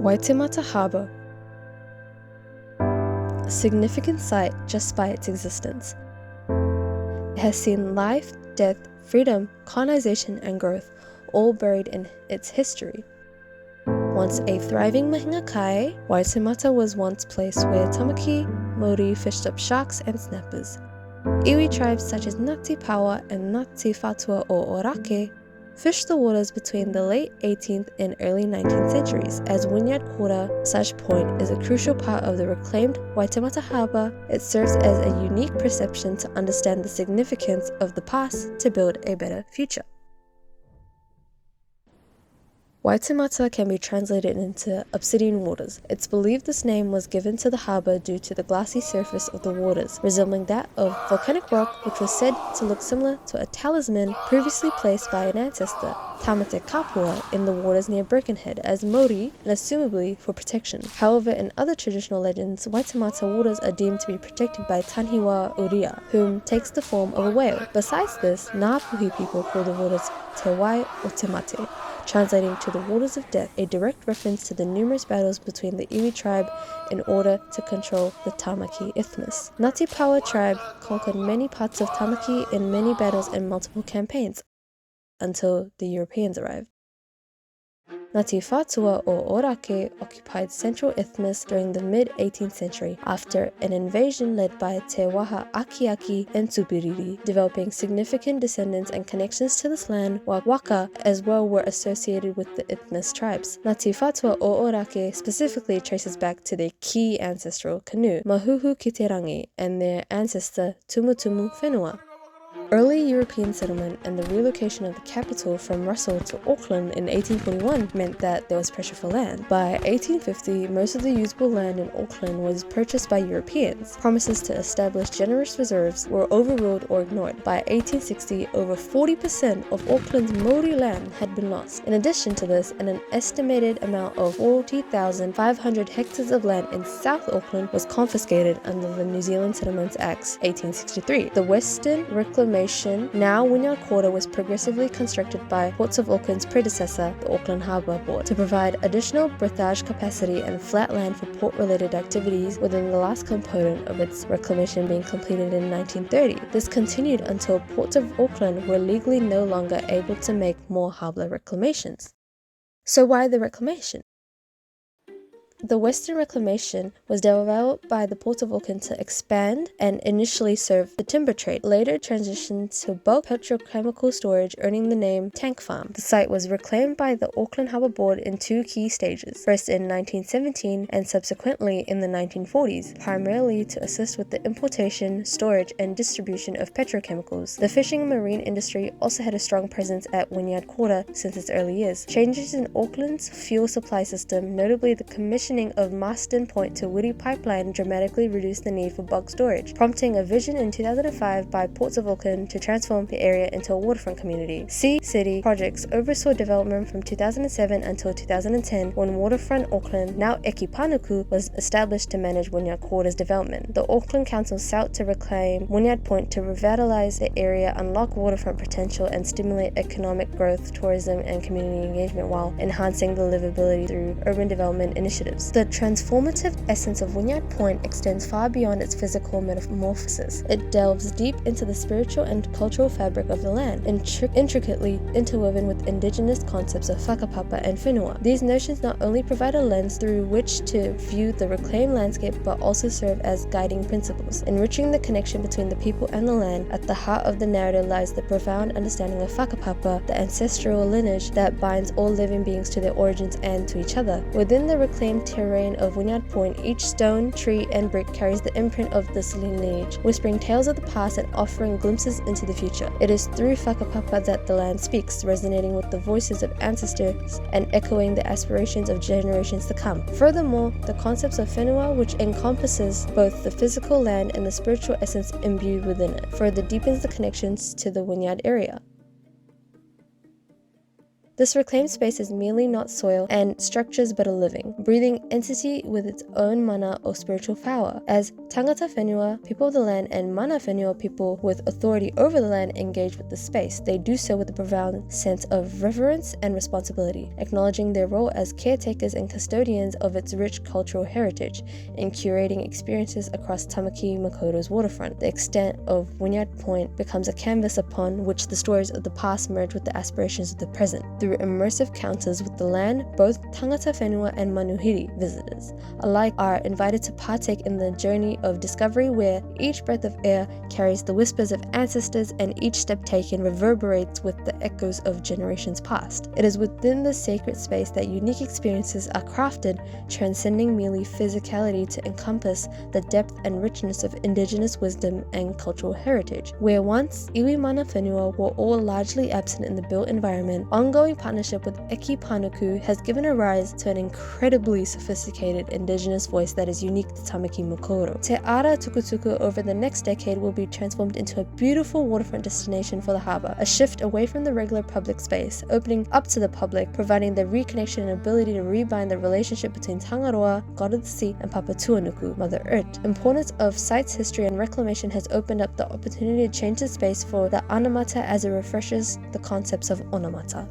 Waitemata Harbour, a significant site just by its existence. It has seen life, death, freedom, colonization and growth, all buried in its history. Once a thriving mahinga kai, Waitemata was once a place where tamaki, mori fished up sharks and snappers. Iwi tribes such as Ngati Pawa and Ngati Fatua o Orake fished the waters between the late 18th and early 19th centuries, as Wynyard Quarter such point is a crucial part of the reclaimed Waitemata Harbour. It serves as a unique perception to understand the significance of the past to build a better future. Waitemata can be translated into obsidian waters. It's believed this name was given to the harbour due to the glassy surface of the waters, resembling that of volcanic rock, which was said to look similar to a talisman previously placed by an ancestor, Tamate Kapua, in the waters near Birkenhead as mori and assumably for protection. However, in other traditional legends, Waitemata waters are deemed to be protected by Tanhiwa Uria, whom takes the form of a whale. Besides this, Ngāpuhi people call the waters Te Wai or Te Mate, translating to the waters of death, a direct reference to the numerous battles between the Iwi tribe in order to control the Tamaki Isthmus. Ngati Pawa tribe conquered many parts of Tamaki in many battles and multiple campaigns until the Europeans arrived. Ngati Fatua or Orake occupied central Isthmus during the mid-18th century after an invasion led by Te Waha Akiaki and Tupiriri, developing significant descendants and connections to this land, while Waka as well were associated with the Isthmus tribes. Ngati Fatua or Orake specifically traces back to their key ancestral canoe, Mahuhu Kiterangi, and their ancestor Tumutumu Whenua. Early European settlement and the relocation of the capital from Russell to Auckland in 1841 meant that there was pressure for land. By 1850, most of the usable land in Auckland was purchased by Europeans. Promises to establish generous reserves were overruled or ignored. By 1860, over 40% of Auckland's Maori land had been lost. In addition to this, an estimated amount of 40,500 hectares of land in South Auckland was confiscated under the New Zealand Settlements Acts 1863. The Western Reclamation, now Wynyard Quarter, was progressively constructed by Ports of Auckland's predecessor, the Auckland Harbour Board, to provide additional berthage capacity and flat land for port-related activities, within the last component of its reclamation being completed in 1930. This continued until Ports of Auckland were legally no longer able to make more harbour reclamations. So why the reclamation? The Western Reclamation was developed by the Port of Auckland to expand and initially serve the timber trade, later transitioned to bulk petrochemical storage, earning the name Tank Farm. The site was reclaimed by the Auckland Harbour Board in two key stages, first in 1917 and subsequently in the 1940s, primarily to assist with the importation, storage and distribution of petrochemicals. The fishing and marine industry also had a strong presence at Wynyard Quarter since its early years. Changes in Auckland's fuel supply system, notably the commissioning of Marsden Point to Wiri Pipeline, dramatically reduced the need for bulk storage, prompting a vision in 2005 by Ports of Auckland to transform the area into a waterfront community. Sea City projects oversaw development from 2007 until 2010, when Waterfront Auckland, now Eki Panuku, was established to manage Wynyard Quarter's development. The Auckland Council sought to reclaim Wynyard Point to revitalise the area, unlock waterfront potential and stimulate economic growth, tourism and community engagement while enhancing the livability through urban development initiatives. The transformative essence of Wynyard Point extends far beyond its physical metamorphosis. It delves deep into the spiritual and cultural fabric of the land, intricately interwoven with indigenous concepts of whakapapa and whenua. These notions not only provide a lens through which to view the reclaimed landscape, but also serve as guiding principles, enriching the connection between the people and the land. At the heart of the narrative lies the profound understanding of whakapapa, the ancestral lineage that binds all living beings to their origins and to each other. Within the reclaimed terrain of Wynyard Point, each stone, tree and brick carries the imprint of this lineage, whispering tales of the past and offering glimpses into the future. It is through whakapapa that the land speaks, resonating with the voices of ancestors and echoing the aspirations of generations to come. Furthermore, the concepts of whenua, which encompasses both the physical land and the spiritual essence imbued within it, further deepens the connections to the Wynyard area. This reclaimed space is merely not soil and structures but a living, breathing entity with its own mana or spiritual power. As tangata whenua, people of the land, and mana whenua, people with authority over the land, engage with the space, they do so with a profound sense of reverence and responsibility, acknowledging their role as caretakers and custodians of its rich cultural heritage in curating experiences across Tamaki Makoto's waterfront. The extent of Wynyard Point becomes a canvas upon which the stories of the past merge with the aspirations of the present. Through immersive encounters with the land, both tangata whenua and manuhiri visitors alike are invited to partake in the journey of discovery, where each breath of air carries the whispers of ancestors and each step taken reverberates with the echoes of generations past. It is within this sacred space that unique experiences are crafted, transcending merely physicality to encompass the depth and richness of indigenous wisdom and cultural heritage. Where once iwi mana whenua were all largely absent in the built environment, ongoing partnership with Eki Panuku has given a rise to an incredibly sophisticated indigenous voice that is unique to Tamaki Makaurau. Te Ara Tukutuku over the next decade will be transformed into a beautiful waterfront destination for the harbour, a shift away from the regular public space, opening up to the public, providing the reconnection and ability to rebind the relationship between Tangaroa, God of the Sea, and Papatuanuku, Mother Earth. Importance of site's history and reclamation has opened up the opportunity to change the space for the anamata as it refreshes the concepts of onamata.